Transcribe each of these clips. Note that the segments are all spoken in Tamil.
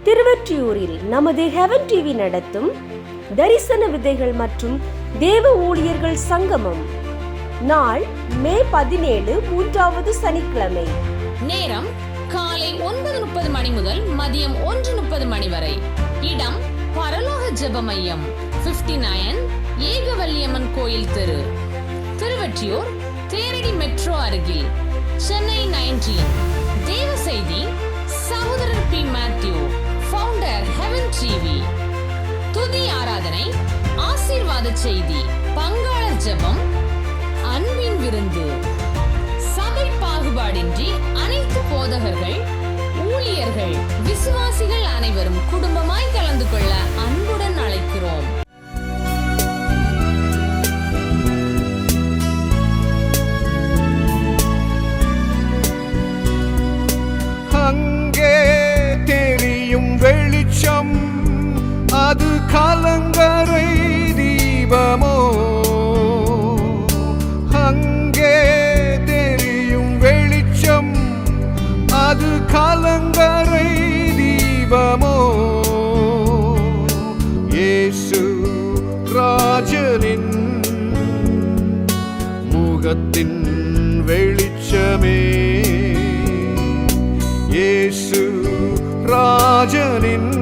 திருவொற்றியூரில் நமது ஹெவன் டிவி நடத்தும் தரிசன விதைகள் மற்றும் தேவ ஊழியர்கள் சங்கமம். நாள் மே 17, 3வது சனிக்கிழமை. நேரம் காலை 9:30 மணி முதல் மதியம் 1:30 மணி வரை. இடம் பரலோக ஜெப மையம், 59 ஏகவல்லியம்மன் கோயில் தெரு, திருவொற்றியூர், தேரடி மெட்ரோ அருகில், சென்னை 19. தேவ செய்தி சகோதரர் P. Mathew, founder Heaven TV. துதி ஆராதனை, ஆசீர்வாத செய்தி, பங்காளர் ஜெபம், அன்பின் விருந்து. சபை பாகுபாடின்றி அனைத்து போதகர்கள், ஊழியர்கள், விசுவாசிகள் அனைவரும் குடும்பமாய் கலந்து கொள்ள அன்புடன் அழைக்கிறோம். அங்கே தெரியும் வெளிச்சம், அது கலங்கரை தீபமோ. அங்கே தெரியும் வெளிச்சம், அது கலங்கரை தீபமோ. இயேசு ராஜனின் முகத்தின் வெளிச்சமே, இயேசு ராஜனின்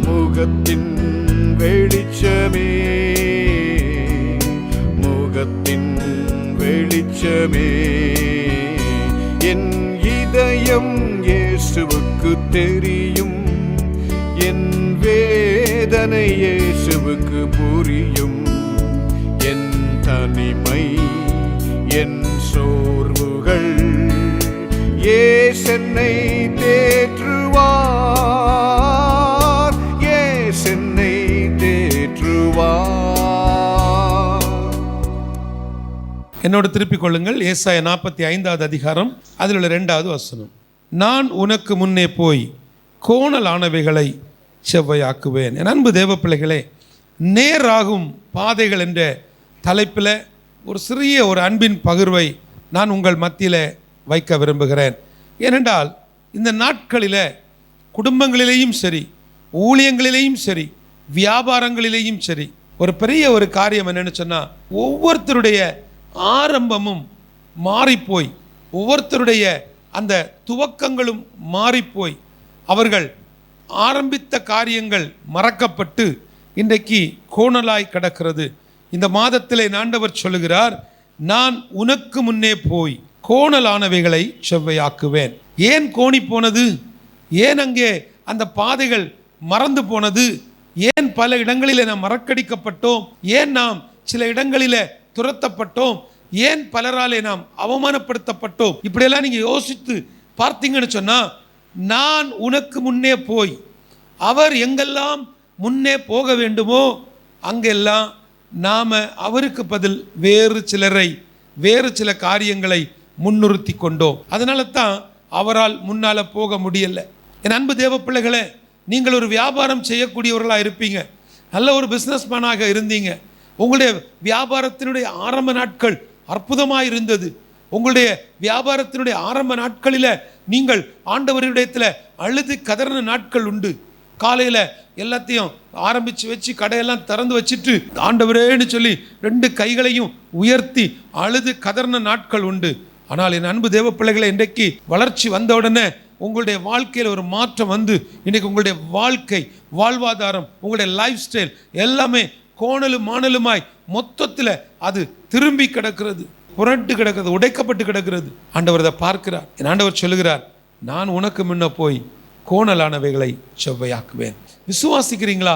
முகத்தின் வெளிச்சமே, முகத்தின் வெளிச்சமே. என் இதயம் இயேசுவுக்கு தெரியும், என் வேதனை இயேசுவுக்கு புரியும். என் தனிமை, என் சோர்வுகள் என்னை தேற்றுவார், என்னை தேற்றுவார். என்னோடு திருப்பிக் கொள்ளுங்கள். ஏசாயா 45வது அதிகாரம், அதில் உள்ள 2வது வசனம். நான் உனக்கு முன்னே போய் கோணலானவைகளை செவ்வையாக்குவேன். என் அன்பு தேவ பிள்ளைகளே, நேராகும் பாதைகள் என்ற தலைப்பில் ஒரு சிறிய அன்பின் பகிர்வை நான் உங்கள் மத்தியில் வைக்க விரும்புகிறேன். ஏனென்றால் இந்த நாட்களில் குடும்பங்களிலேயும் சரி, ஊழியங்களிலேயும் சரி, வியாபாரங்களிலேயும் சரி, ஒரு பெரிய காரியம் என்னென்னு சொன்னால், ஒவ்வொருத்தருடைய ஆரம்பமும் மாறிப்போய், ஒவ்வொருத்தருடைய அந்த துவக்கங்களும் மாறிப்போய், அவர்கள் ஆரம்பித்த காரியங்கள் மறக்கப்பட்டு இன்றைக்கு கோணலாய் கிடக்கிறது. இந்த மாதத்திலே ஆண்டவர் சொல்லுகிறார், நான் உனக்கு முன்னே போய் கோணலானவைகளை செவ்வையாக்குவேன். ஏன் கோணி போனது? ஏன் அங்கே அந்த பாதைகள் மறந்து போனது? ஏன் பல இடங்களிலே நாம் மறக்கடிக்கப்பட்டோம்? ஏன் நாம் சில இடங்களிலே துரத்தப்பட்டோம்? ஏன் பலராலே நாம் அவமானப்படுத்தப்பட்டோம்? இப்படியெல்லாம் நீங்கள் யோசித்து பார்த்தீங்கன்னு சொன்னால், நான் உனக்கு முன்னே போய், அவர் எங்கெல்லாம் முன்னே போக வேண்டுமோ அங்கெல்லாம் நாம் அவருக்கு பதில் வேறு சிலரை, வேறு சில காரியங்களை முன்னிறுத்தி கொண்டோம். அதனால தான் அவரால் முன்னால் போக முடியலை. என் அன்பு தேவ பிள்ளைகளே, நீங்கள் ஒரு வியாபாரம் செய்யக்கூடியவர்களாக இருப்பீங்க, நல்ல ஒரு பிஸ்னஸ்மேனாக இருந்தீங்க. உங்களுடைய வியாபாரத்தினுடைய ஆரம்ப நாட்கள் அற்புதமாக இருந்தது. உங்களுடைய வியாபாரத்தினுடைய ஆரம்ப நாட்களில் நீங்கள் ஆண்டவரிடத்தில் அழுது கதறின நாட்கள் உண்டு. காலையில் எல்லாத்தையும் ஆரம்பித்து வச்சு கடையெல்லாம் திறந்து வச்சுட்டு ஆண்டவரேன்னு சொல்லி 2 கைகளையும் உயர்த்தி அழுது கதறின நாட்கள் உண்டு. ஆனால் என் அன்பு தேவ பிள்ளைகளை, இன்றைக்கு வளர்ச்சி வந்த உடனே உங்களுடைய வாழ்க்கையில் ஒரு மாற்றம் வந்து இன்றைக்கு உங்களுடைய வாழ்க்கை, வாழ்வாதாரம், உங்களுடைய லைஃப் ஸ்டைல் எல்லாமே கோணலும் மாணலுமாய் மொத்தத்தில் அது திரும்பி கிடக்கிறது, புரண்டு கிடக்கிறது, உடைக்கப்பட்டு கிடக்கிறது. ஆண்டவர் அதை பார்க்கிறார். என் ஆண்டவர் சொல்லுகிறார், நான் உனக்கு முன்ன போய் கோணலானவைகளை செவ்வையாக்குவேன். விசுவாசிக்கிறீங்களா?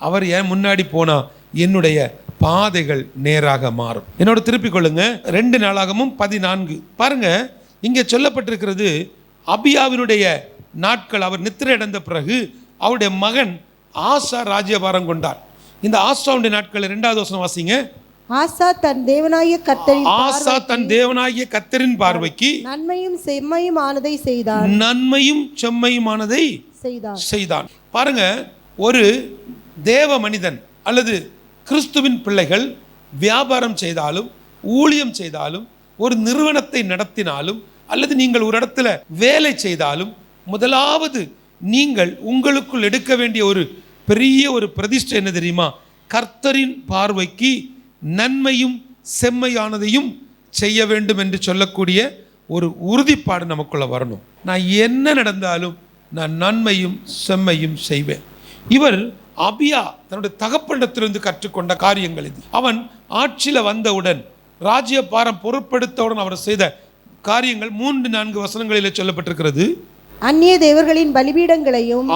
அவர் ஏன் முன்னாடி போனா என்னுடைய பாதைகள் நேராக மாறும். என்னோட திருப்பிக் கொள்ளுங்க. 2 நாளாகமும் 14 பாருங்க. இங்கே சொல்லப்பட்டிருக்கிறது, அபியாவினுடைய நாட்கள், அவர் நித்திரை அடைந்த பிறகு அவருடைய மகன் ஆசா ராஜ்யபாரம் கொண்டார். இந்த ஆசாவுடைய நாட்கள் 2வது வசனம் வாசிங்க. ஆசா தன் தேவனாகிய கர்த்தரின் பார்வைக்கு நன்மையும் செம்மையுமானதை செய்தான். நன்மையும் செம்மையுமானதை செய்தான். பாருங்க, ஒரு தேவ மனிதன் அல்லது கிறிஸ்துவின் பிள்ளைகள் வியாபாரம் செய்தாலும், ஊழியம் செய்தாலும், ஒரு நிறுவனத்தை நடத்தினாலும், அல்லது நீங்கள் ஒரு இடத்துல வேலை செய்தாலும், முதலாவது நீங்கள் உங்களுக்குள் எடுக்க வேண்டிய ஒரு பெரிய ஒரு பிரதிஷ்டை என்ன தெரியுமா? கர்த்தரின் பார்வைக்கு நன்மையும் செம்மையானதையும் செய்ய வேண்டும் என்று சொல்லக்கூடிய ஒரு உறுதிப்பாடு நமக்குள்ள வரணும். நான் என்ன நடந்தாலும் நான் நன்மையும் செம்மையும் செய்வேன். இவர் அபியா தன்னுடைய தகப்பனிடத்திலிருந்து கற்றுக்கொண்ட காரியங்கள் இது. அவன் ஆட்சியில் வந்தவுடன், ராஜ்ய பாரம் பொறுப்படுத்தவுடன் அவர் செய்த காரியங்கள் 3-4 வசனங்களிலே சொல்லப்பட்டிருக்கிறது. அந்நிய தேவர்களின் பலிபீடங்களையும்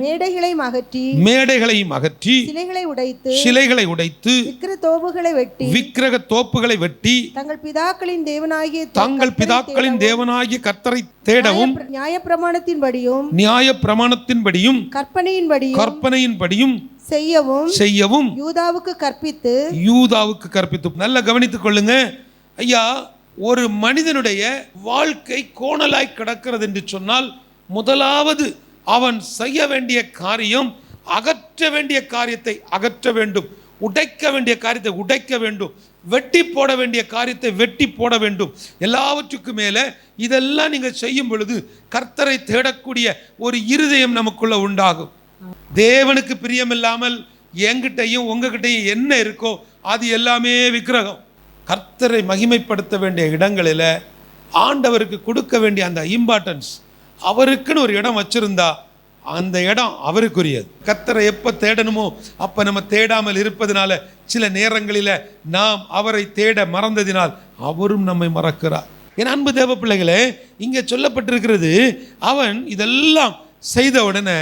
மேடைகளையும் அகற்றி சிலைகளை உடைத்து விக்கிரக தோப்புகளை வெட்டி தங்கள் பிதாக்களின் தேவனாகிய கர்த்தரை தேடவும் நியாயப்பிரமாணத்தின்படியும் கற்பனையின்படியும் செய்யவும் யூதாவுக்கு கற்பித்து. நல்லா கவனித்துக் கொள்ளுங்க ஐயா. ஒரு மனிதனுடைய வாழ்க்கை கோணலாய் கிடக்கிறது என்று சொன்னால், முதலாவது அவன் செய்ய வேண்டிய காரியம், அகற்ற வேண்டிய காரியத்தை அகற்ற வேண்டும், உடைக்க வேண்டிய காரியத்தை உடைக்க வேண்டும், வெட்டி போட வேண்டிய காரியத்தை வெட்டி போட வேண்டும். எல்லாவற்றுக்கும் மேலே இதெல்லாம் நீங்கள் செய்யும் பொழுது கர்த்தரை தேடக்கூடிய ஒரு இருதயம் நமக்குள்ள உண்டாகும். தேவனுக்கு பிரியமில்லாமல் என்கிட்டையும் உங்ககிட்டையும் என்ன இருக்கோ அது எல்லாமே விக்கிரகம். கர்த்தரை மகிமைப்படுத்த வேண்டிய இடங்களில் ஆண்டவருக்கு கொடுக்க வேண்டிய அந்த இம்பார்ட்டன்ஸ், அவருக்குன்னு ஒரு இடம் வச்சிருந்தா அந்த இடம் அவருக்குரியது. கர்த்தரை எப்போ தேடணுமோ அப்போ நம்ம தேடாமல் இருப்பதனால சில நேரங்களில் நாம் அவரை தேட மறந்ததினால் அவரும் நம்மை மறக்கிறார். என் அன்பு தேவ பிள்ளைகளே, இங்கே சொல்லப்பட்டிருக்கிறது, அவன் இதெல்லாம் செய்த உடனே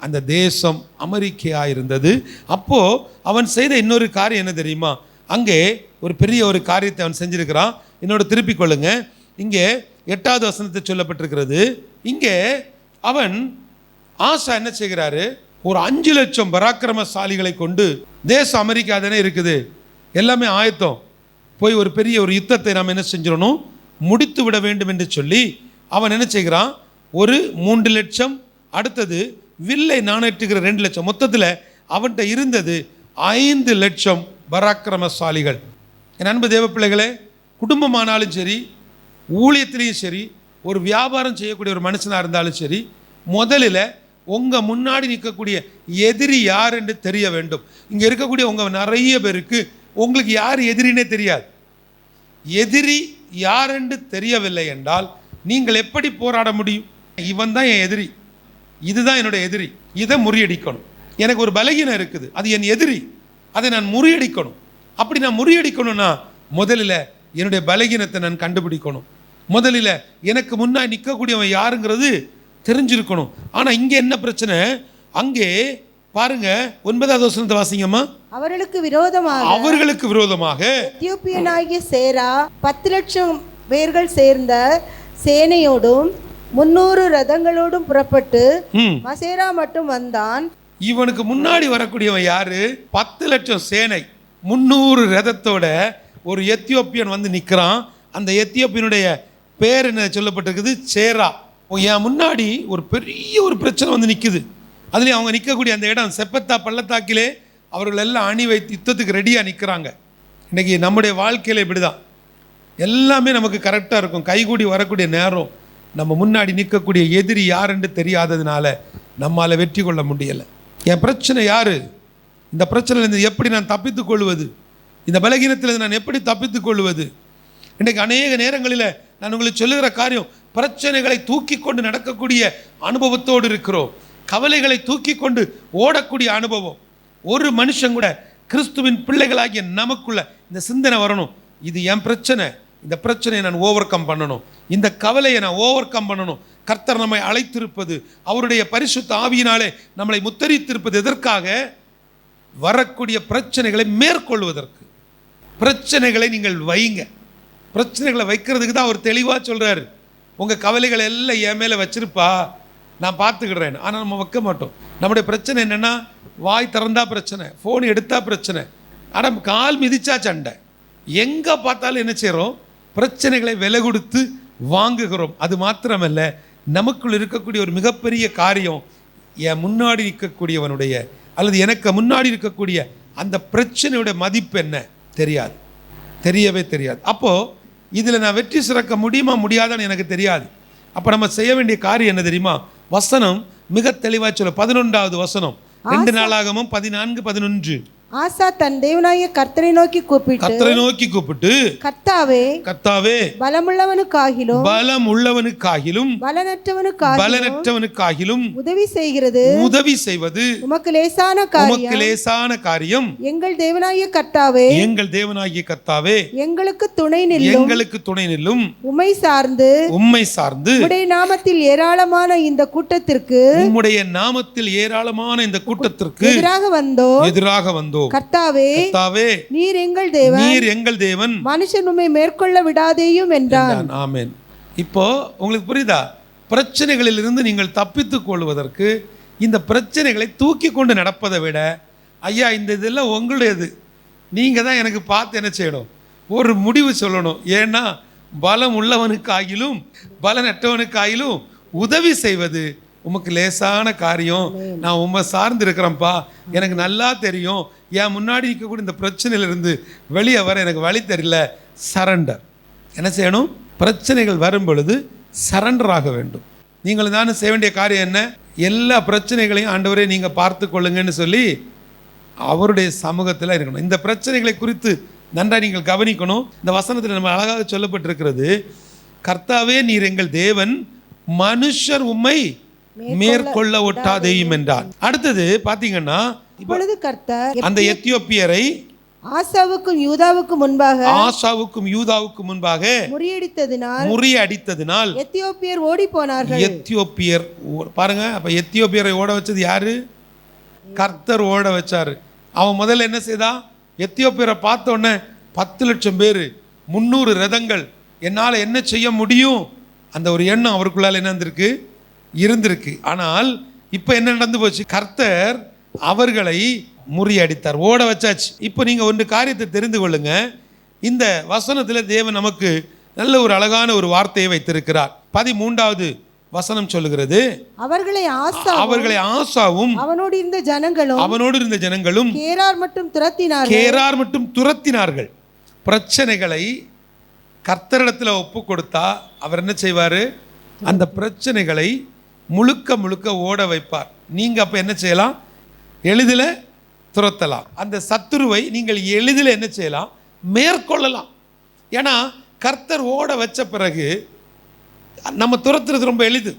அந்த தேசம் அமெரிக்கையாக இருந்தது. அப்போது அவன் செய்த இன்னொரு காரியம் என்ன தெரியுமா? அங்கே ஒரு பெரிய ஒரு காரியத்தை அவன் செஞ்சிருக்கிறான். என்னோட திருப்பிக் கொள்ளுங்க. இங்கே 8வது வசனத்தை சொல்லப்பட்டிருக்கிறது. இங்கே அவன் ஆசா என்ன செய்கிறாரு? ஒரு 5 லட்சம் பராக்கிரமசாலிகளை கொண்டு, தேசம் அமெரிக்கா தானே இருக்குது, எல்லாமே ஆயத்தம், போய் ஒரு பெரிய ஒரு யுத்தத்தை நாம் என்ன செஞ்சிடணும், முடித்து விட வேண்டும் என்று சொல்லி அவன் என்ன செய்கிறான்? ஒரு 3 லட்சம், அடுத்தது வில்லை நாணேற்றுகிற 2 லட்சம், மொத்தத்தில் அவன்கிட்ட இருந்தது 5 லட்சம் பராக்கிரமசாலிகள். என் அன்பு தேவ பிள்ளைகளே, குடும்பமானாலும் சரி, ஊழியத்திலையும் சரி, ஒரு வியாபாரம் செய்யக்கூடிய ஒரு மனுஷனாக இருந்தாலும் சரி, முதலில் உங்கள் முன்னாடி நிற்கக்கூடிய எதிரி யார் என்று தெரிய வேண்டும். இங்கே இருக்கக்கூடிய உங்கள் நிறைய பேருக்கு உங்களுக்கு யார் எதிரினே தெரியாது. எதிரி யார் என்று தெரியவில்லை என்றால் நீங்கள் எப்படி போராட முடியும்? இவன் தான் என் எதிரி, இதுதான் என்னுடைய எதிரி, இதை முறியடிக்கணும். எனக்கு ஒரு பலகீனம் இருக்குது, அது என் எதிரி, அதை நான் முறியடிக்கணும். அப்படி நான் முறியடிக்கணும்னா முதலில் என்னுடைய பலகீனத்தை நான் கண்டுபிடிக்கணும். முதலில் எனக்கு முன்னாடி நிற்கக்கூடியவன் யாருங்கிறது தெரிஞ்சிருக்கணும். ஆனால் இங்கே என்ன பிரச்சனை? அங்கே பாருங்க, 9வது வசனத்தை வாசிங்கம்மா. அவர்களுக்கு விரோதமாக எத்தியோப்பியனாகிய சேரா 10 லட்சம் பேர்கள் சேர்ந்த சேனையோடும் 300 ரதங்களோடும் புறப்பட்டு மசேரா மட்டும் வந்தான். இவனுக்கு முன்னாடி வரக்கூடியவன் யாரு? 10 லட்சம் சேனை, 300 ரதத்தோட ஒரு எத்தியோப்பியன் வந்து நிற்கிறான். அந்த எத்தியோப்பியனுடைய பேர் என்ன சொல்லப்பட்டிருக்குது? சேரா. என் முன்னாடி ஒரு பெரிய ஒரு பிரச்சனை வந்து நிற்குது. அதுலேயும் அவங்க நிற்கக்கூடிய அந்த இடம் செப்பத்தா பள்ளத்தாக்கிலே அவர்கள் எல்லாம் அணி வைத்து யுத்தத்துக்கு ரெடியாக நிற்கிறாங்க. இன்றைக்கி நம்முடைய வாழ்க்கையில் இப்படி தான், எல்லாமே நமக்கு கரெக்டாக இருக்கும். கைகூடி வரக்கூடிய நேரம் நம்ம முன்னாடி நிற்கக்கூடிய எதிரி யாருன்னு தெரியாததுனால நம்மால் வெற்றி கொள்ள முடியலை. என் பிரச்சனை யார்? இந்த பிரச்சனையிலேருந்து எப்படி நான் தப்பித்துக் கொள்வது? இந்த பலகீனத்திலிருந்து நான் எப்படி தப்பித்துக் கொள்வது? இன்றைக்கு அநேக நேரங்களில் நான் உங்களுக்கு சொல்லுகிற காரியம், பிரச்சனைகளை தூக்கி கொண்டு நடக்கக்கூடிய அனுபவத்தோடு இருக்கிறோம். கவலைகளை தூக்கி கொண்டு ஓடக்கூடிய அனுபவம். ஒரு மனுஷன் கூட, கிறிஸ்துவின் பிள்ளைகளாகிய நமக்குள்ள இந்த சிந்தனை வரணும், இது என் பிரச்சனை, இந்த பிரச்சனையை நான் ஓவர் கம் பண்ணணும், இந்த கவலையை நான் ஓவர் கம் பண்ணணும். கர்த்தர் நம்மை அழைத்திருப்பது, அவருடைய பரிசுத்த ஆவியினாலே நம்மளை முத்தரித்திருப்பது எதற்காக? வரக்கூடிய பிரச்சனைகளை மேற்கொள்வதற்கு. பிரச்சனைகளை நீங்கள் வைங்க. பிரச்சனைகளை வைக்கிறதுக்கு தான் அவர் தெளிவாக சொல்கிறாரு. உங்கள் கவலைகளை எல்லாம் என் மேலே வச்சிருப்பா, நான் பார்த்துக்கிடுறேன். ஆனால் நம்ம வைக்க மாட்டோம். நம்முடைய பிரச்சனை என்னென்னா, வாய் திறந்தா பிரச்சனை, ஃபோன் எடுத்தா பிரச்சனை, ஆனால் கால் மிதிச்சா சண்டை. எங்கே பார்த்தாலும் என்ன செய்கிறோம்? பிரச்சனைகளை விலை கொடுத்து வாங்குகிறோம். அது மாத்திரமல்ல, நமக்குள் இருக்கக்கூடிய ஒரு மிகப்பெரிய காரியம், என் முன்னாடி இருக்கக்கூடியவனுடைய அல்லது எனக்கு முன்னாடி இருக்கக்கூடிய அந்த பிரச்சனையுடைய மதிப்பு என்ன தெரியாது, தெரியவே தெரியாது. அப்போது இதில் நான் வெற்றி சிறக்க முடியுமா முடியாதான்னு எனக்கு தெரியாது. அப்போ நம்ம செய்ய வேண்டிய காரியம் என்ன தெரியுமா? வசனம் மிக தெளிவாக சொல்ல 11வது வசனம் 2 நாளாகமும் 14:11. ஆசா தன் தேவனாகிய கர்த்தரை நோக்கி கூப்பிட்டு கர்த்தாவே பலமுள்ளவனுக்காகிலும் பலனற்றவனுக்காகிலும் உதவி செய்வது உமக்கு லேசான காரியம். எங்கள் தேவனாகிய கர்த்தாவே எங்களுக்கு துணை நில்லும். உம்மை சார்ந்து உம்முடைய நாமத்தில் ஏராளமான இந்த கூட்டத்திற்கு எதிராக வந்தோம். கர்த்தாவே நீர் எங்கள் தேவன் மனுஷன் உம்மை மேற்கொள்ள விடாதேயும் என்றான். ஆமென். இப்போ உங்களுக்கு புரியுதா? பிரச்சனைகளில் இருந்து நீங்கள் தப்பித்துக் கொள்வதற்கு இந்த பிரச்சனைகளை தூக்கி கொண்டு நடப்பதை விட, ஐயா இந்த இதெல்லாம் உங்களுடையது, நீங்க தான் எனக்கு பார்த்து என்ன செய்யணும், ஒரு முடிவு சொல்லணும். ஏன்னா பலம் உள்ளவனுக்காகிலும் பலனற்றவனுக்காகிலும் உதவி செய்வது உமக்கு லேசான காரியம். நான் உம்மை சார்ந்து இருக்கிறேன்ப்பா, எனக்கு நல்லா தெரியும், என் முன்னாடி இருக்கக்கூடிய இந்த பிரச்சனையிலிருந்து வெளியே வர எனக்கு வழி தெரியல. சரண்டர். என்ன செய்யணும்? பிரச்சனைகள் வரும் பொழுது சரண்டர் ஆக வேண்டும். நீங்கள் தானே செய்ய வேண்டிய காரியம் என்ன? எல்லா பிரச்சனைகளையும் ஆண்டவரே நீங்கள் பார்த்து கொள்ளுங்கன்னு சொல்லி அவருடைய சமூகத்தில் இருக்கணும். இந்த பிரச்சனைகளை குறித்து நன்றாக நீங்கள் கவனிக்கணும். இந்த வசனத்தில் நம்ம அழகாக சொல்லப்பட்டிருக்கிறது, கர்த்தாவே நீர் எங்கள் தேவன், மனுஷர் உம்மை மேற்கொள்ள ஒட்டாதேயும் என்றார். அடுத்தது பாத்தீங்கன்னா, இப்பொழுது கர்த்தர் அந்த எத்தியோப்பியரை ஆசாவுக்கும் யூதாவுக்கும் முன்பாக முறியடித்ததினால் எத்தியோப்பியர் ஓடி போனார்கள். எத்தியோப்பியர் பாருங்க, அப்ப எத்தியோப்பியரை ஓட வச்சது யாரு? கர்த்தர் ஓட வச்சாரு. அவன் முதல்ல என்ன செய்தா? எத்தியோப்பியரை பார்த்த உடனே 10 லட்சம் பேர், 300 ரதங்கள், என்னால் என்ன செய்ய முடியும், அந்த ஒரு எண்ணம் அவருக்குள்ளால என்ன இருந்திருக்கு. ஆனால் இப்போ என்ன நடந்து போச்சு? கர்த்தர் அவர்களை முறியடித்தார், ஓட வச்சாச்சு. இப்போ நீங்கள் ஒரு காரியத்தை தெரிந்து கொள்ளுங்க. இந்த வசனத்தில் தேவன் நமக்கு நல்ல ஒரு அழகான ஒரு வார்த்தையை வைத்திருக்கிறார். 13வது வசனம் சொல்லுகிறது, அவர்களை ஆசாவும் அவனோடு இருந்த ஜனங்களும் கேரார் மட்டும் துரத்தினார்கள். பிரச்சனைகளை கர்த்தரிடத்தில் ஒப்பு கொடுத்தா அவர் என்ன செய்வார்? அந்த பிரச்சனைகளை முழுக்க ஓட வைப்பார். நீங்கள் அப்போ என்ன செய்யலாம்? எளிதில் துரத்தலாம். அந்த சத்துருவை நீங்கள் எளிதில் என்ன செய்யலாம்? மேற்கொள்ளலாம். ஏன்னா கர்த்தர் ஓட வச்ச பிறகு நம்ம துரத்துறது ரொம்ப எளிது.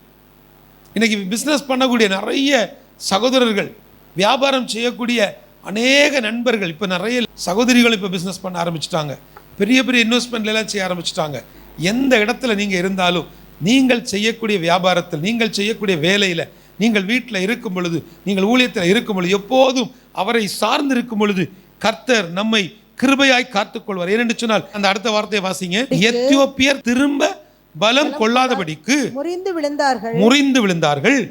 இன்னைக்கு பிஸ்னஸ் பண்ணக்கூடிய நிறைய சகோதரர்கள், வியாபாரம் செய்யக்கூடிய அநேக நண்பர்கள், இப்போ நிறைய சகோதரிகள் இப்போ பிஸ்னஸ் பண்ண ஆரம்பிச்சிட்டாங்க. பெரிய இன்வெஸ்ட்மெண்ட்லாம் செய்ய ஆரம்பிச்சிட்டாங்க. எந்த இடத்துல நீங்கள் இருந்தாலும், நீங்கள் செய்யக்கூடிய வியாபாரத்தில், நீங்கள் செய்யக்கூடிய வேலையில், நீங்கள் வீட்டில் இருக்கும் பொழுது, நீங்கள் ஊழியத்தில் இருக்கும் பொழுது, எப்போதும் அவரை சார்ந்து இருக்கும் பொழுது கர்த்தர் நம்மை கிருபையாய் காத்துக்கொள்வார். ஏனென்று சொன்னால் அந்த அடுத்த வார்த்தையை வாசிங்க. எத்தியோப்பியர் திரும்ப பலம் கொள்ளாதபடிக்கு முறிந்து விழுந்தார்கள்.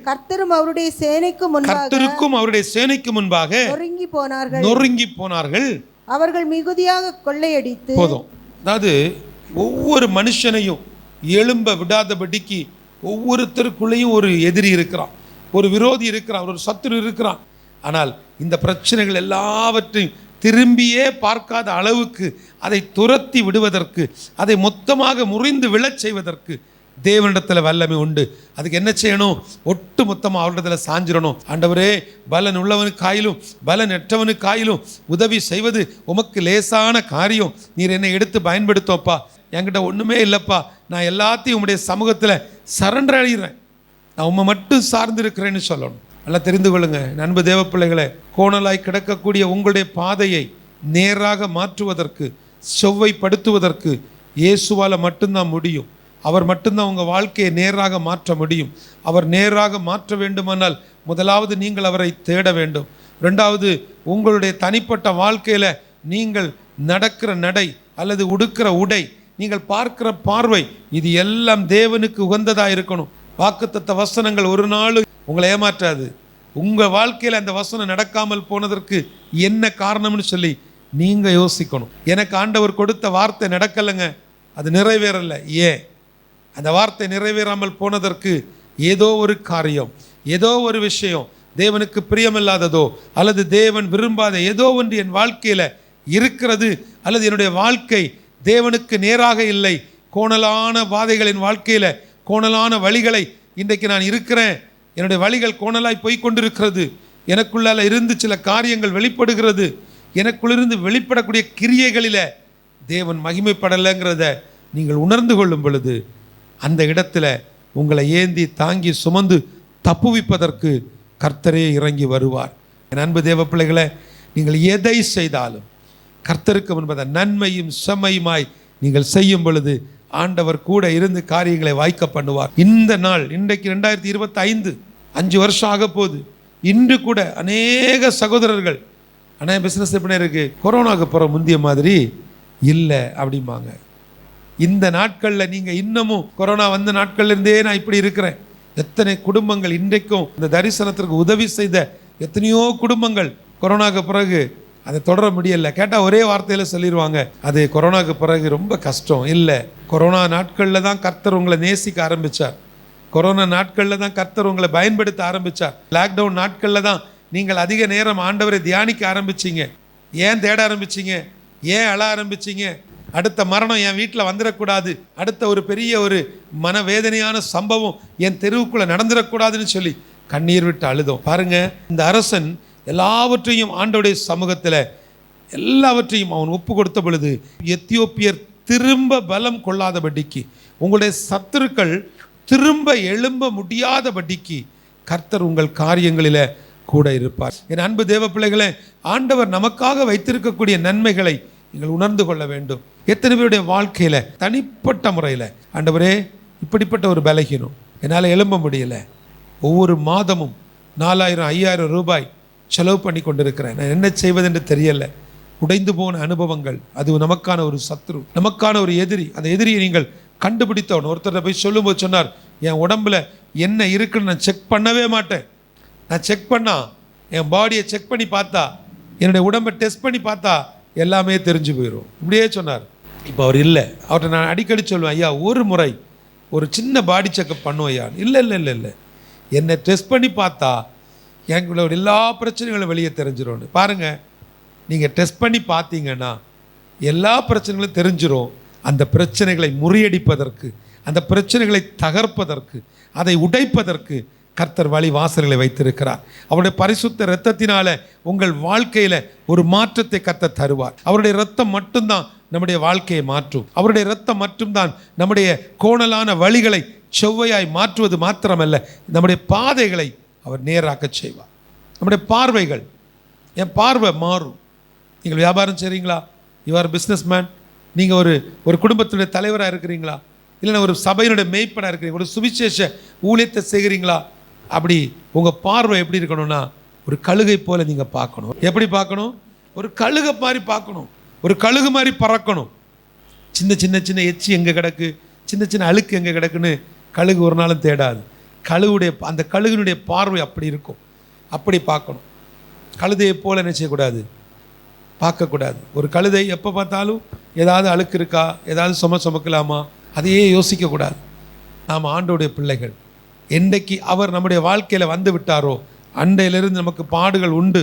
கர்த்தருக்கும் அவருடைய சேனைக்கு முன்பாக நொறுங்கி போனார்கள். அவர்கள் மிகுதியாக கொள்ளையடித்து, போதும். அதாவது ஒவ்வொரு மனுஷனையும் எழும்ப விடாதபடிக்கு ஒவ்வொருத்தருக்குள்ளேயும் ஒரு எதிரி இருக்கிறான், ஒரு விரோதி இருக்கிறான், ஒரு சத்துரு இருக்கிறான். ஆனால் இந்த பிரச்சனைகள் எல்லாவற்றையும் திரும்பியே பார்க்காத அளவுக்கு அதை துரத்தி விடுவதற்கு, அதை மொத்தமாக முறிந்து விழச் செய்வதற்கு தேவனிடத்தில் வல்லமை உண்டு. அதுக்கு என்ன செய்யணும்? ஒட்டு மொத்தமாக அவரிடத்தில் சாஞ்சிடணும். ஆண்டவரே, பலன் உள்ளவனுக்காயிலும் பலனற்றவனுக்காயிலும் உதவி செய்வது உமக்கு லேசான காரியம். நீர் என்னை எடுத்து பயன்படுத்தோப்பா. என்கிட்ட ஒன்றுமே இல்லைப்பா, நான் எல்லாத்தையும் உம்முடைய சமூகத்தில் சரண்டர் அடைகிறேன், நான் உம்மை மட்டும் சார்ந்து இருக்கிறேன்னு சொல்லணும். நல்லா தெரிந்து கொள்ளுங்க நண்பு தேவ பிள்ளைகளை, கோணலாய் கிடக்கக்கூடிய உங்களுடைய பாதையை நேராக மாற்றுவதற்கு, செவ்வைப்படுத்துவதற்கு இயேசுவால் மட்டும்தான் முடியும். அவர் மட்டும்தான் உங்கள் வாழ்க்கையை நேராக மாற்ற முடியும். அவர் நேராக மாற்ற வேண்டுமானால் முதலாவது நீங்கள் அவரை தேட வேண்டும். ரெண்டாவது, உங்களுடைய தனிப்பட்ட வாழ்க்கையில் நீங்கள் நடக்கிற நடை அல்லது உடுக்கிற உடை, நீங்கள் பார்க்கிற பார்வை, இது எல்லாம் தேவனுக்கு உகந்ததாக இருக்கணும். வாக்குத்தத்த வசனங்கள் ஒரு நாள் உங்களை ஏமாற்றாது. உங்கள் வாழ்க்கையில் அந்த வசனம் நடக்காமல் போனதற்கு என்ன காரணம்னு சொல்லி நீங்கள் யோசிக்கணும். எனக்கு ஆண்டவர் கொடுத்த வார்த்தை நடக்கலைங்க, அது நிறைவேறலை. ஏன் அந்த வார்த்தை நிறைவேறாமல் போனதற்கு ஏதோ ஒரு காரியம், ஏதோ ஒரு விஷயம் தேவனுக்கு பிரியமில்லாததோ அல்லது தேவன் விரும்பாத ஏதோ ஒன்று என் வாழ்க்கையில் இருக்கிறது, அல்லது என்னுடைய வாழ்க்கை தேவனுக்கு நேராக இல்லை, கோணலான பாதைகளின் வாழ்க்கையில் கோணலான வழிகளை இன்றைக்கு நான் இருக்கிறேன், என்னுடைய வழிகள் கோணலாய் போய் கொண்டிருக்கிறது, எனக்குள்ளால இருந்து சில காரியங்கள் வெளிப்படுகிறது, எனக்குள்ளிருந்து வெளிப்படக்கூடிய கிரியைகளில் தேவன் மகிமைப்படலைங்கிறத நீங்கள் உணர்ந்து கொள்ளும் பொழுது அந்த இடத்துல உங்களை ஏந்தி தாங்கி சுமந்து தப்புவிப்பதற்கு கர்த்தரே இறங்கி வருவார். என் அன்பு தேவ பிள்ளைகளை, நீங்கள் எதை செய்தாலும் கர்த்தருக்கு முன்பதை நன்மையும் செம்மையுமாய் நீங்கள் செய்யும் பொழுது ஆண்டவர் கூட இருந்து காரியங்களை வாய்க்க பண்ணுவார். இந்த நாள் இன்றைக்கு 2025 5 வருஷம் ஆக போகுது. இன்று கூட அநேக சகோதரர்கள் அநேக பிஸ்னஸ் எப்படி இருக்கு, கொரோனாவுக்கு போகிற முந்திய மாதிரி இல்லை அப்படிம்பாங்க. இந்த நாட்களில் நீங்கள் இன்னமும் கொரோனா வந்த நாட்கள்லேருந்தே நான் இப்படி இருக்கிறேன். எத்தனை குடும்பங்கள் இன்றைக்கும் இந்த தரிசனத்திற்கு உதவி செய்த எத்தனையோ குடும்பங்கள் கொரோனாவுக்கு பிறகு அதை தொடர முடியலை. கேட்டால் ஒரே வார்த்தையில் சொல்லிடுவாங்க, அது கொரோனாவுக்கு பிறகு ரொம்ப கஷ்டம். இல்லை, கொரோனா நாட்களில் தான் கர்த்தர் உங்களை நேசிக்க ஆரம்பித்தார். கொரோனா நாட்களில் தான் கர்த்தர் உங்களை பயன்படுத்த ஆரம்பித்தார். லாக்டவுன் நாட்களில் தான் நீங்கள் அதிக நேரம் ஆண்டவரை தியானிக்க ஆரம்பிச்சிங்க. ஏன் தேட ஆரம்பிச்சிங்க? ஏன் அழ ஆரம்பிச்சிங்க? அடுத்த மரணம் என் வீட்டில் வந்துடக்கூடாது, அடுத்த ஒரு பெரிய ஒரு மனவேதனையான சம்பவம் என் தெருவுக்குள்ளே நடந்துடக்கூடாதுன்னு சொல்லி கண்ணீர் விட்டு அழுதோம். பாருங்க, இந்த அரசன் எல்லாவற்றையும் ஆண்டவருடைய சமூகத்தில் எல்லாவற்றையும் அவன் ஒப்பு கொடுத்த பொழுது எத்தியோப்பியர் திரும்ப பலம் கொள்ளாதபடிக்கு, உங்களுடைய சத்துருக்கள் திரும்ப எழும்ப முடியாதபடிக்கு கர்த்தர் உங்கள் காரியங்களில் கூட இருப்பார். என் அன்பு தேவ பிள்ளைகளே, ஆண்டவர் நமக்காக வைத்திருக்கக்கூடிய நன்மைகளை நீங்கள் உணர்ந்து கொள்ள வேண்டும். எத்தனை பேருடைய வாழ்க்கையில் தனிப்பட்ட முறையில் ஆண்டவரே இப்படிப்பட்ட ஒரு பலகீனம், என்னால் எழும்ப முடியலை, ஒவ்வொரு மாதமும் 4000-5000 ரூபாய் செலவு பண்ணி கொண்டிருக்கிறேன், நான் என்ன செய்வதென்று தெரியலை, உடைந்து போன அனுபவங்கள், அது நமக்கான ஒரு சத்ரு, நமக்கான ஒரு எதிரி. அந்த எதிரியை நீங்கள் கண்டுபிடித்தவன் ஒருத்தர் போய் சொல்லும்போது சொன்னார், என் உடம்புல என்ன இருக்குன்னு நான் செக் பண்ணவே மாட்டேன், நான் செக் பண்ணா என் பாடியை செக் பண்ணி பார்த்தா, என்னுடைய உடம்பை டெஸ்ட் பண்ணி பார்த்தா எல்லாமே தெரிஞ்சு போயிடும், இப்படியே சொன்னார். இப்போ அவர் இல்லை. அவர்கிட்ட நான் அடிக்கடி சொல்லுவேன், ஐயா ஒரு முறை ஒரு சின்ன பாடி செக்கப் பண்ணுவோம் ஐயா. இல்லை இல்லை இல்லை இல்லை, என்னை டெஸ்ட் பண்ணி பார்த்தா எங்களோட எல்லா பிரச்சனைகளும் வெளியே தெரிஞ்சிடும்னு. பாருங்கள், நீங்கள் டெஸ்ட் பண்ணி பார்த்தீங்கன்னா எல்லா பிரச்சனைகளும் தெரிஞ்சிடும். அந்த பிரச்சனைகளை முறியடிப்பதற்கு, அந்த பிரச்சனைகளை தகர்ப்பதற்கு, அதை உடைப்பதற்கு கர்த்தர் வழி வாசல்களை வைத்திருக்கிறார். அவருடைய பரிசுத்த இரத்தத்தினால உங்கள் வாழ்க்கையில் ஒரு மாற்றத்தை கர்த்தர் தருவார். அவருடைய இரத்தம் மட்டும்தான் நம்முடைய வாழ்க்கையை மாற்றும். அவருடைய இரத்தம் மட்டும்தான் நம்முடைய கோணலான வழிகளை செவ்வையாய் மாற்றுவது மாத்திரமல்ல, நம்முடைய பாதைகளை அவர் நேராக்க செய்வார். நம்முடைய பார்வைகள், என் பார்வை மாறும். நீங்கள் வியாபாரம் செய்கிறீங்களா? You are businessman. நீங்கள் ஒரு குடும்பத்துடைய தலைவராக இருக்கிறீங்களா? இல்லைன்னா ஒரு சபையினுடைய மேய்ப்பனாக இருக்கிறீங்க, ஒரு சுவிசேஷ ஊழியத்தை செய்கிறீங்களா? அப்படி உங்கள் பார்வை எப்படி இருக்கணும்னா ஒரு கழுகை போல நீங்கள் பார்க்கணும். எப்படி பார்க்கணும்? ஒரு கழுகை மாதிரி பார்க்கணும், ஒரு கழுகு மாதிரி பறக்கணும். சின்ன சின்ன சின்ன எச்சி எங்கே கிடக்கு, சின்ன சின்ன அழுக்கு எங்கே கிடக்குன்னு கழுகு ஒரு நாளும் தேடாது. அந்த கழுகுனுடைய பார்வை அப்படி இருக்கும், அப்படி பார்க்கணும். கழுதையை போல என்ன செய்யக்கூடாது? பார்க்கக்கூடாது. ஒரு கழுதை எப்போ பார்த்தாலும் ஏதாவது அழுக்கு இருக்கா, ஏதாவது சுமக்கலாமா, அதையே யோசிக்கக்கூடாது. நாம் ஆண்டோடைய பிள்ளைகள். என்றைக்கு அவர் நம்முடைய வாழ்க்கையில் வந்து விட்டாரோ அண்டையிலிருந்து நமக்கு பாடுகள் உண்டு,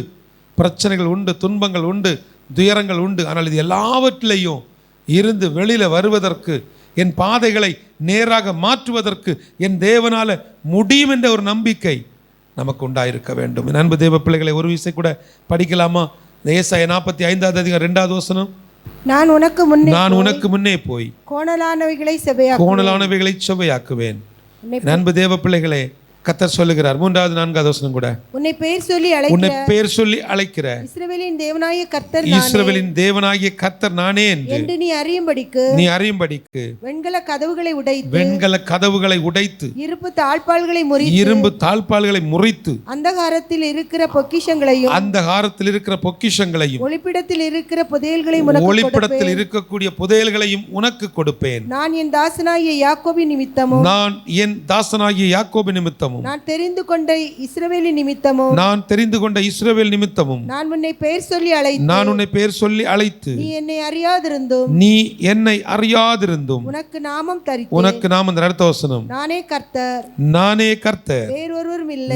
பிரச்சனைகள் உண்டு, துன்பங்கள் உண்டு, துயரங்கள் உண்டு. ஆனால் இது எல்லாவற்றிலையும் இருந்து வெளியில் வருவதற்கு, என் பாதைகளை நேராக மாற்றுவதற்கு என் தேவனால் முடியும் என்ற ஒரு நம்பிக்கை நமக்கு உண்டாயிருக்க வேண்டும். என் அன்பு தேவ பிள்ளைகளை ஒரு விஷயம் கூட படிக்கலாமா? ஏசாயா 45:2 வசனம். நான் உனக்கு முன்னே போய் கோணலானவைகளை செவ்வையாக்குவேன். அன்பு தேவ பிள்ளைகளே, கர்த்தர் சொல்லுகிறார் 3வது 4வது வசனம் கூட, உன்னை பெயர் சொல்லி அழைக்கிற இஸ்ரவேலின் தேவனாகிய கர்த்தர் நானே என்று நீ அறியும்படிக்கு வெண்கல கதவுகளை உடைத்து இரும்பு தாழ்பால்களை முறித்து அந்தகாரத்தில் இருக்கிற பொக்கிஷங்களையும் ஒளிப்பிடத்தில் இருக்கக்கூடிய புதையல்களையும் உனக்கு கொடுப்பேன். நான் என் தாசனாகிய யாக்கோபின் நிமித்தமும் நான் தெரிந்து கொண்ட இஸ்ரவேல் நிமித்தமும் நான் உன்னை பெயர் சொல்லி அழைத்து நீ என்னை அறியாதிருந்தும் உனக்கு நாமம் அடுத்த வசனம், நானே கர்த்தர்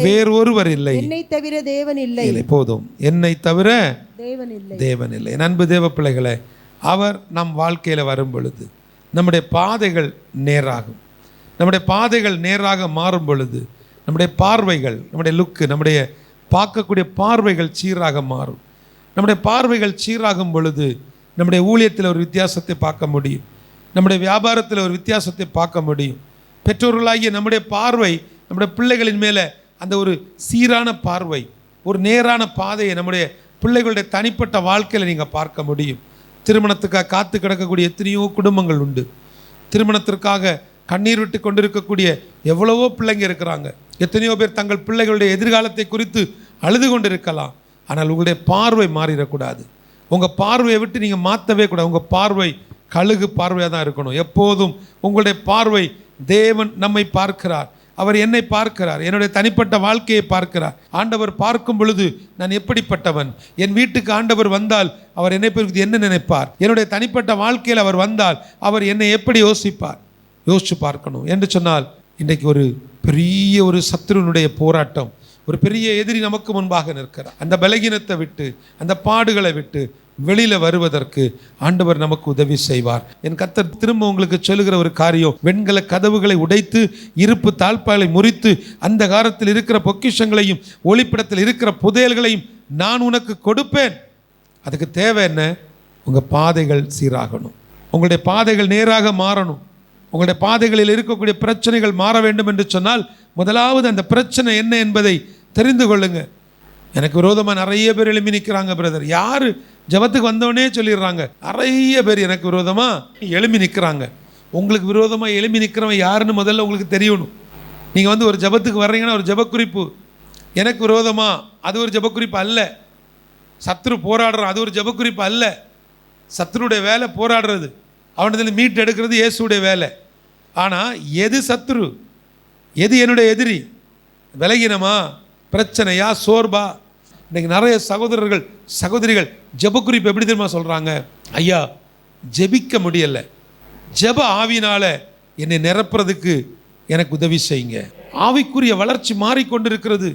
வேறொருவர் இல்லை என்னை தவிர தேவன் இல்லை. போதும், என்னை தவிர தேவன் இல்லை. என் அன்பு தேவ பிள்ளைகளே, அவர் நம் வாழ்க்கையில் வரும் பொழுது நம்முடைய பாதைகள் நேராகும். நம்முடைய பாதைகள் நேராக மாறும் பொழுது நம்முடைய பார்வைகள், நம்முடைய லுக்கு, நம்முடைய பார்க்கக்கூடிய பார்வைகள் சீராக மாறும். நம்முடைய பார்வைகள் சீராகும் பொழுது நம்முடைய ஊழியத்தில் ஒரு வித்தியாசத்தை பார்க்க முடியும், நம்முடைய வியாபாரத்தில் ஒரு வித்தியாசத்தை பார்க்க முடியும். பெற்றோர்களாகிய நம்முடைய பார்வை நம்முடைய பிள்ளைகளின் மேலே அந்த ஒரு சீரான பார்வை, ஒரு நேரான பாதையை நம்முடைய பிள்ளைகளுடைய தனிப்பட்ட வாழ்க்கையில் நீங்கள் பார்க்க முடியும். திருமணத்துக்காக காத்து கிடக்கக்கூடிய எத்தனையோ குடும்பங்கள் உண்டு. திருமணத்திற்காக கண்ணீர் விட்டு கொண்டிருக்கக்கூடிய எவ்வளவோ பிள்ளைங்க இருக்கிறாங்க. எத்தனையோ பேர் தங்கள் பிள்ளைகளுடைய எதிர்காலத்தை குறித்து அழுது கொண்டு இருக்கலாம். ஆனால் உங்களுடைய பார்வை மாறிடக்கூடாது. உங்கள் பார்வையை விட்டு நீங்கள் மாற்றவே கூடாது. உங்கள் பார்வை கழுகு பார்வையாக தான் இருக்கணும். எப்போதும் உங்களுடைய பார்வை தேவன் நம்மை பார்க்கிறார், அவர் என்னை பார்க்கிறார், என்னுடைய தனிப்பட்ட வாழ்க்கையை பார்க்கிறார். ஆண்டவர் பார்க்கும் பொழுது நான் எப்படிப்பட்டவன், என் வீட்டுக்கு ஆண்டவர் வந்தால் அவர் என்னை பற்றி என்ன நினைப்பார், என்னுடைய தனிப்பட்ட வாழ்க்கையில் அவர் வந்தால் அவர் என்னை எப்படி யோசிப்பார், யோசிச்சு பார்க்கணும். என்று சொன்னால் இன்றைக்கு ஒரு பெரிய ஒரு சத்துருனுடைய போராட்டம், ஒரு பெரிய எதிரி நமக்கு முன்பாக நிற்கிறார். அந்த பலகீனத்தை விட்டு, அந்த பாடுகளை விட்டு வெளியில் வருவதற்கு ஆண்டவர் நமக்கு உதவி செய்வார். என் கர்த்தர் திரும்ப உங்களுக்கு சொல்லுகிற ஒரு காரியம், வெண்கல கதவுகளை உடைத்து இருப்பு தாழ்பாலை முறித்து அந்த காலத்தில் இருக்கிற பொக்கிஷங்களையும் ஒளிப்பிடத்தில் இருக்கிற புதையல்களையும் நான் உனக்கு கொடுப்பேன். அதுக்கு தேவை என்ன? உங்கள் பாதைகள் சீராகணும், உங்களுடைய பாதைகள் நேராக மாறணும். உங்களுடைய பாதைகளில் இருக்கக்கூடிய பிரச்சனைகள் மாற வேண்டும் என்று சொன்னால் முதலாவது அந்த பிரச்சனை என்ன என்பதை தெரிந்து கொள்ளுங்க. எனக்கு விரோதமாக நிறைய பேர் எழுப்பி நிற்கிறாங்க பிரதர். யார் ஜபத்துக்கு வந்தவனே சொல்லிடுறாங்க, நிறைய பேர் எனக்கு விரோதமாக எழுப்பி நிற்கிறாங்க. உங்களுக்கு விரோதமாக எழுப்பி நிற்கிறவன் யாருன்னு முதல்ல உங்களுக்கு தெரியணும். நீங்கள் ஒரு ஜபத்துக்கு வர்றீங்கன்னா ஒரு ஜபக்குறிப்பு, எனக்கு விரோதமாக, அது ஒரு ஜபக்குறிப்பு அல்ல. சத்ரு போராடுறான், அது ஒரு ஜபக்குறிப்பு அல்ல. சத்ருடைய வேலை போராடுறது, அவனதில் மீட் எடுக்கிறது இயேசுடைய வேலை. ஆனால் எது சத்ரு, எது என்னுடைய எதிரி? விலகினமா, பிரச்சனையா, சோர்பா? இன்றைக்கி நிறைய சகோதரர்கள் சகோதரிகள் ஜெபக்குறிப்பு எப்படி தெரியுமா சொல்கிறாங்க? ஐயா ஜெபிக்க முடியலை, ஜெப ஆவினால் என்னை நிரப்புறதுக்கு எனக்கு உதவி செய்யுங்க. ஆவிக்குரிய வளர்ச்சி மாறிக்கொண்டிருக்கிறது,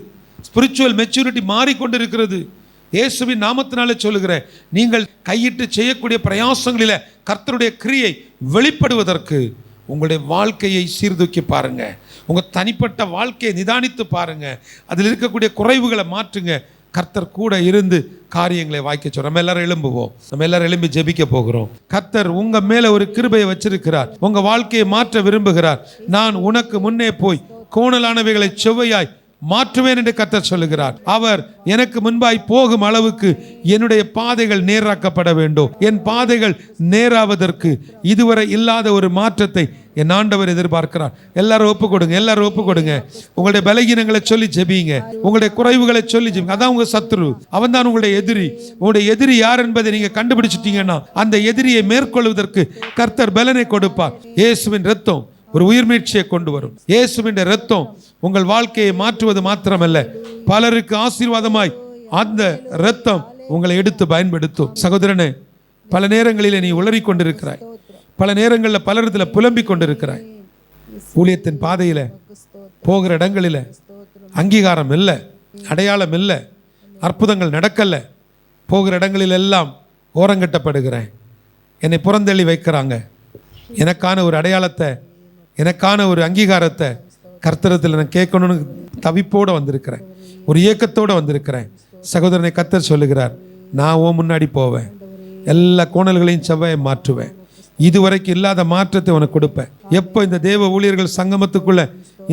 ஸ்பிரிச்சுவல் மெச்சூரிட்டி மாறிக்கொண்டிருக்கிறது. இயேசுவின் நாமத்தினாலே சொல்லுகிறேன், நீங்கள் கையிட்டு செய்யக்கூடிய பிரயாசங்களில் கர்த்தருடைய கிரியை வெளிப்படுவதற்கு உங்களுடைய வாழ்க்கையை சீர்தூக்கி பாருங்க, உங்கள் தனிப்பட்ட வாழ்க்கையை நிதானித்து பாருங்க, அதில் இருக்கக்கூடிய குறைவுகளை மாற்றுங்க. கர்த்தர் கூட இருந்து காரியங்களை வாய்க்க சொல்றோம். நம்ம எல்லாரும் எழும்புவோம், நம்ம எல்லாரும் எழும்பி ஜெபிக்க போகிறோம். கர்த்தர் உங்க மேல ஒரு கிருபையை வச்சிருக்கிறார், உங்க வாழ்க்கையை மாற்ற விரும்புகிறார். நான் உனக்கு முன்னே போய் கோணலானவைகளை செவ்வையாய் மாற்றுவேன் என்று கர்த்தர் சொல்லுகிறார். அவர் எனக்கு முன்பாய் போகும் அளவுக்கு என்னுடைய பாதைகள் நேராக்கப்பட வேண்டும். என் பாதைகள் நேராவதற்கு இதுவரை இல்லாத ஒரு மாற்றத்தை என் ஆண்டவர் எதிர்பார்க்கிறார். எல்லாரும் ஒப்பு கொடுங்க, எல்லாரும் ஒப்பு கொடுங்க. உங்களுடைய பலகீனங்களை சொல்லி ஜெபிங்க, உங்களுடைய குறைவுகளை சொல்லி ஜெபிங்க. அதான் உங்க சத்ரு, அவன் தான் உங்களுடைய எதிரி. உங்களுடைய எதிரி யார் என்பதை நீங்க கண்டுபிடிச்சிட்டீங்கன்னா அந்த எதிரியை மேற்கொள்வதற்கு கர்த்தர் பலனை கொடுப்பார். இயேசுவின் இரத்தம் ஒரு உயிர்மீட்சியை கொண்டு வரும். இயேசுவின் இரத்தம் உங்கள் வாழ்க்கையை மாற்றுவது மாத்திரமல்ல, பலருக்கு ஆசீர்வாதமாய் அந்த இரத்தம் உங்களை எடுத்து பயன்படுத்தும். சகோதரனே, பல நேரங்களில் நீ உளறிக் கொண்டிருக்கிறாய், பல நேரங்களில் பலரிடத்தில் புலம்பிக் கொண்டிருக்கிறாய். ஊழியத்தின் பாதையில் போகிற இடங்களில் அங்கீகாரம் இல்லை, அடையாளம் இல்லை, அற்புதங்கள் நடக்கலை. போகிற இடங்களில் எல்லாம் ஓரங்கட்டப்படுகிறேன், என்னை புறந்தள்ளி வைக்கிறாங்க. எனக்கான ஒரு அடையாளத்தை, எனக்கான ஒரு அங்கீகாரத்தை கர்த்தரத்தில் நான் கேட்கணும்னு தவிப்போடு வந்திருக்கிறேன், ஒரு ஏக்கத்தோடு வந்திருக்கிறேன். சகோதரனை கர்த்தர் சொல்லுகிறார், நான் ஓ முன்னாடி போவேன், எல்லா கோணல்களையும் செவ்வாயை மாற்றுவேன், இதுவரைக்கும் இல்லாத மாற்றத்தை உனக்கு கொடுப்பேன். எப்போ இந்த தேவ ஊழியர்கள் சங்கமத்துக்குள்ள,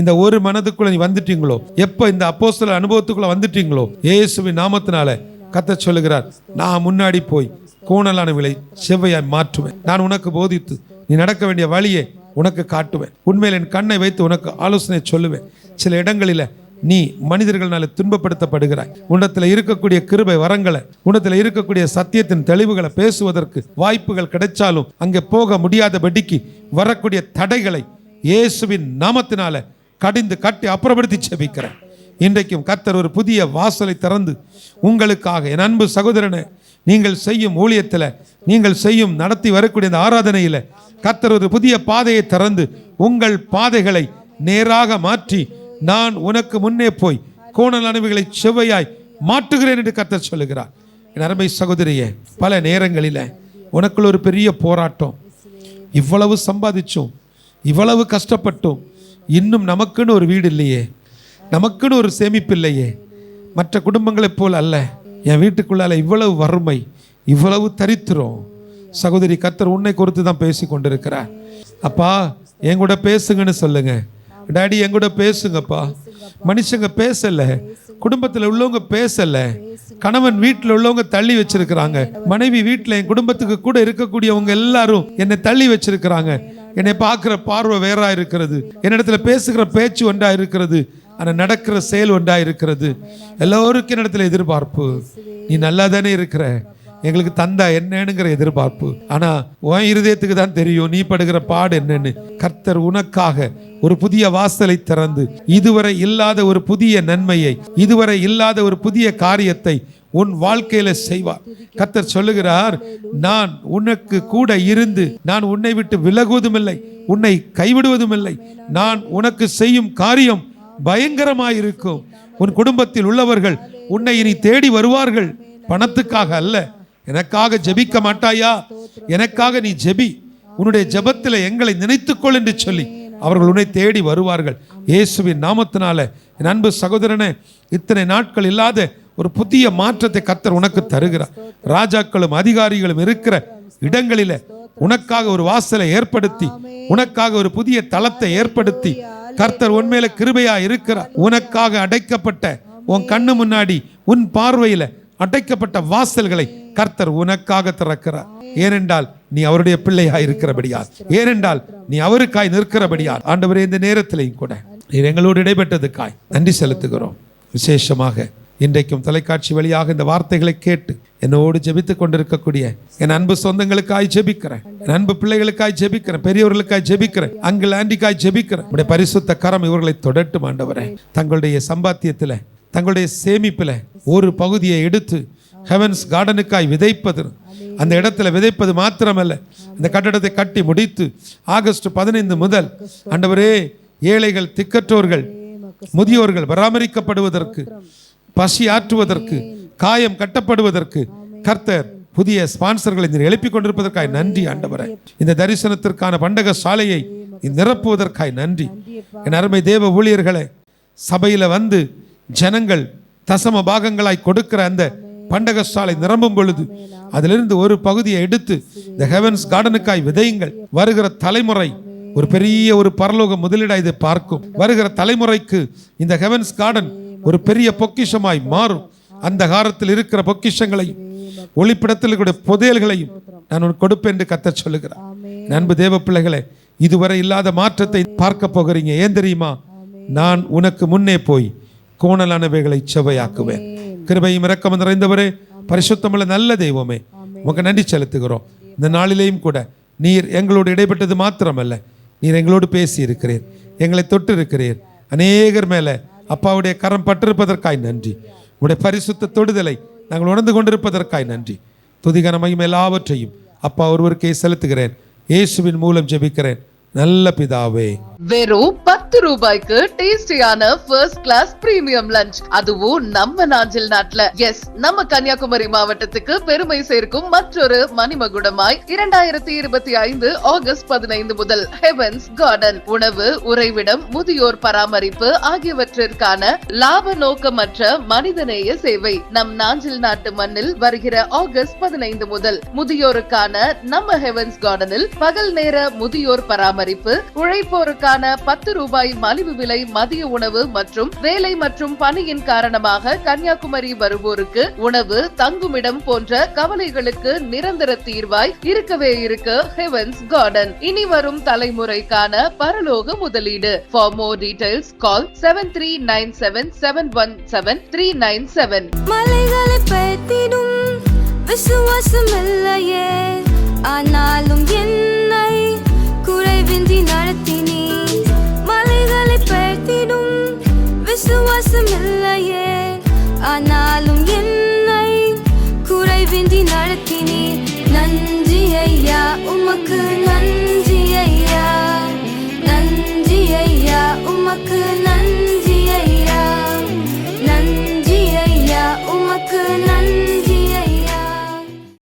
இந்த ஒரு மனதுக்குள்ள நீ வந்துட்டீங்களோ, எப்போ இந்த அப்போஸ்தலர் அனுபவத்துக்குள்ள வந்துட்டீங்களோ, இயேசுவின் நாமத்தினால கர்த்தர் சொல்லுகிறார், நான் முன்னாடி போய் கோணலானவைகளை செவ்வையாய் மாற்றுவேன். நான் உனக்கு போதித்து நீ நடக்க வேண்டிய வழியை உனக்கு காட்டுவேன். உண்மையில் என் கண்ணை வைத்து உனக்கு ஆலோசனை சொல்லுவேன். சில இடங்களில் நீ மனிதர்களால் துன்பப்படுத்தப்படுகிறாய். உன்னத்தில் இருக்கக்கூடிய கிருபை வரங்களை, உன்னத்தில் இருக்கக்கூடிய சத்தியத்தின் தெளிவுகளை பேசுவதற்கு வாய்ப்புகள் கிடைச்சாலும் அங்கே போக முடியாதபடிக்கு வரக்கூடிய தடைகளை இயேசுவின் நாமத்தினால கடிந்து கட்டி அப்புறப்படுத்தி செபிக்கிறேன். இன்றைக்கும் கர்த்தர் ஒரு புதிய வாசலை திறந்து உங்களுக்காக, என் அன்பு சகோதரனே, நீங்கள் செய்யும் ஊழியத்தில், நீங்கள் செய்யும் நடத்தி வரக்கூடிய இந்த ஆராதனையில் கர்த்தர் ஒரு புதிய பாதையை திறந்து உங்கள் பாதைகளை நேராக மாற்றி, நான் உனக்கு முன்னே போய் கோணலானவைகளை செவ்வையாய் மாற்றுகிறேன் என்று கர்த்தர் சொல்லுகிறார். என் அருமை சகோதரியே, பல நேரங்களில் உனக்குள்ள ஒரு பெரிய போராட்டம், இவ்வளவு சம்பாதிச்சோம், இவ்வளவு கஷ்டப்பட்டோம், இன்னும் நமக்குன்னு ஒரு வீடு இல்லையே, நமக்குன்னு ஒரு சேமிப்பு இல்லையே, மற்ற குடும்பங்களைப் போல் அல்ல, என் வீட்டுக்குள்ளால இவ்வளவு வறுமை, இவ்வளவு தரித்திரம். சகோதரி, கர்த்தர் உன்னை குறித்து தான் பேசி கொண்டிருக்கிறார். அப்பா என் கூட பேசுங்கன்னு சொல்லுங்க. டாடி என் கூட பேசுங்கப்பா. மனுஷங்க பேசல, குடும்பத்தில் உள்ளவங்க பேசல, கணவன் வீட்டில் உள்ளவங்க தள்ளி வச்சிருக்கிறாங்க, மனைவி வீட்டில் என் குடும்பத்துக்கு கூட இருக்கக்கூடியவங்க எல்லாரும் என்னை தள்ளி வச்சிருக்கிறாங்க. என்னை பார்க்குற பார்வை வேறா இருக்கிறது, என்னிடத்துல பேசுகிற பேச்சு ஒன்றா இருக்கிறது, ஆனால் நடக்கிற செயல் ஒன்றா இருக்கிறது. எல்லோருக்கும் என்னிடத்துல எதிர்பார்ப்பு, நீ நல்லா தானே இருக்கிற, எங்களுக்கு தந்தா என்னங்கிற எதிர்பார்ப்பு. ஆனா உன் இருதயத்துக்கு தான் தெரியும் நீ படுகிற பாடு என்னன்னு. கர்த்தர் உனக்காக ஒரு புதிய வாசலை திறந்து இதுவரை இல்லாத ஒரு புதிய நன்மையை, இதுவரை இல்லாத ஒரு புதிய காரியத்தை உன் வாழ்க்கையில செய்வார். கர்த்தர் சொல்லுகிறார், நான் உனக்கு கூட இருந்து நான் உன்னை விட்டு விலகுவதும் இல்லை, உன்னை கைவிடுவதும் இல்லை. நான் உனக்கு செய்யும் காரியம் பயங்கரமாயிருக்கும். உன் குடும்பத்தில் உள்ளவர்கள் உன்னை இனி தேடி வருவார்கள், பணத்துக்காக அல்ல. எனக்காக ஜெபிக்க மாட்டாயா? எனக்காக நீ ஜெபி, உன்னுடைய ஜெபத்தில் எங்களை நினைத்துக்கொள் என்று சொல்லி அவர்கள் உன்னை தேடி வருவார்கள். இயேசுவின் நாமத்தினால என் அன்பு சகோதரனே, இத்தனை நாட்கள் இல்லாத ஒரு புதிய மாற்றத்தை கர்த்தர் உனக்கு தருகிறார். ராஜாக்களும் அதிகாரிகளும் இருக்கிற இடங்களில உனக்காக ஒரு வாசலை ஏற்படுத்தி, உனக்காக ஒரு புதிய தளத்தை ஏற்படுத்தி கர்த்தர் உன்மேல கிருபையா இருக்கிறார். உனக்காக அடைக்கப்பட்ட, உன் கண்ணு முன்னாடி உன் பார்வையில அடைக்கப்பட்ட வாசல்களை கர்த்தர் உனக்காக திறக்கிறார். ஏனென்றால் நீ அவருடைய பிள்ளையா இருக்கிறபடியால், ஏனென்றால் நீ அவருக்காய் நிற்கிறபடியால். ஆண்டவரே, இந்த நேரத்திலையும் கூட நீர் எங்களோடு இடைப்பட்டதுக்காய் நன்றி செலுத்துகிறோம். விசேஷமாக இன்றைக்கும் தொலைக்காட்சி வழியாக இந்த வார்த்தைகளை கேட்டு என்னோடு ஜெபித்துக் கொண்டிருக்கக்கூடிய என் அன்பு சொந்தங்களுக்காய் ஜெபிக்கிறேன், என் அன்பு பிள்ளைகளுக்காய் ஜெபிக்கிறேன், பெரியவர்களுக்காய் ஜெபிக்கிறேன், அங்கிள் ஆண்டிக்காய் ஜெபிக்கிறேன். உடைய பரிசுத்த கரம் இவர்களை தொடட்டும் ஆண்டவரே. தங்களுடைய சம்பாத்தியத்தில், தங்களுடைய சேமிப்பில் ஒரு பகுதியை எடுத்து ஹெவன்ஸ் கார்டனுக்காய் விதைப்பது, அந்த இடத்துல விதைப்பது மாத்திரமல்ல, இந்த கட்டடத்தை கட்டி முடித்து ஆகஸ்ட் 15 முதல் ஆண்டவரே ஏழைகள், திக்கற்றோர்கள், முதியோர்கள் பராமரிக்கப்படுவதற்கு, பசி ஆற்றுவதற்கு, காயம் கட்டப்படுவதற்கு கர்த்தர் புதிய ஸ்பான்சர்களை எழுப்பிக் கொண்டிருப்பதற்காய் நன்றி ஆண்டவரே. இந்த தரிசனத்திற்கான பண்டக சாலையை நிரப்புவதற்காய் நன்றி. என் அருமை தேவ ஊழியர்களை, சபையில வந்து ஜனங்கள் தசம பாகங்களாய் கொடுக்கிற அந்த பண்டக சாலை நிரம்பும் பொழுது அதிலிருந்து ஒரு பகுதியை எடுத்து இந்த ஹெவன்ஸ் கார்டனுக்காய் விதையுங்கள். வருகிற தலைமுறை ஒரு பெரிய ஒரு பரலோக முதலீடா இதை பார்க்கும். வருகிற தலைமுறைக்கு இந்த ஹெவன்ஸ் கார்டன் ஒரு பெரிய பொக்கிஷமாய் மாறும். அந்த காலத்தில் இருக்கிற பொக்கிஷங்களையும் ஒளிப்பிடத்தில் இருக்கிற புதையல்களையும் நான் உனக்கு கொடுப்பேன் என்று கர்த்தர் சொல்லுகிறார். அன்பு தேவ பிள்ளைகளே, இதுவரை இல்லாத மாற்றத்தை பார்க்க போகிறீங்க. ஏன் தெரியுமா? நான் உனக்கு முன்னே போய் கோணலானவைகளை செவ்வையாக்குவேன். கிருபையும் இரக்கமும் நிறைந்தவரே, பரிசுத்தமுள்ள நல்ல தெய்வமே, உமக்கு நன்றி செலுத்துகிறோம். இந்த நாளிலேயும் கூட நீர் எங்களோடு இடைப்பட்டது மாத்திரமல்ல, நீர் எங்களோடு பேசி இருக்கிறீர், எங்களை தொட்டு இருக்கிறீர். அநேகர் மேல அப்பாவுடைய கரம் பட்டிருப்பதற்காய் நன்றி. உடைய பரிசுத்த தொடுதலை நாங்கள் உணர்ந்து கொண்டிருப்பதற்காய் நன்றி. துதிகனமையும் எல்லாவற்றையும் அப்பா ஒருவருக்கே செலுத்துகிறேன். இயேசுவின் மூலம் ஜெபிக்கிறேன் நல்ல பிதாவே. வெறும் 10 ரூபாய்க்கு டேஸ்டியான ஃபர்ஸ்ட் கிளாஸ் பிரீமியம் லஞ்ச், அதுவும் நம்ம நாஞ்சில் நாட்டுல. எஸ், நம்ம கன்னியாகுமரி மாவட்டத்துக்கு பெருமை சேர்க்கும் மற்றொரு மணிமகுடமாய் 2025 ஆகஸ்ட் 15 முதல் ஹெவன்ஸ் கார்டன் உணவு, உறைவிடம், முதியோர் பராமரிப்பு ஆகியவற்றிற்கான லாப நோக்கமற்ற மனிதநேய சேவை நம் நாஞ்சில் நாட்டு மண்ணில் வருகிற ஆகஸ்ட் 15 முதல் முதியோருக்கான நம்ம ஹெவன்ஸ் கார்டனில் பகல் நேர முதியோர் பராமரிப்பு, உழைப்போருக்கான 10 ரூபாய் மலிவு விலை மதிய உணவு மற்றும் வேலை மற்றும் பணியின் காரணமாக கன்னியாகுமரி வருவோருக்கு உணவு, தங்குமிடம் போன்ற கவலைகளுக்கு நிரந்தர தீர்வாய் இருக்கவே இருக்கு ஹெவன்ஸ் கார்டன். இனி வரும் தலைமுறைக்கான பரலோக முதலீடு. For more details call 7397717397. மலைகளை பெய்திடும் விசுவாசம் இல்லையே, ஆனாலும் என்னை குறைவின்றி நடத்தினீ. மலைகளை பெய்திடும் விசுவாசம் இல்லையே, ஆனாலும் என்னை குறைவின்றி நடத்தினீ. நன்றி ஐயா, உமக்கு நன்றி.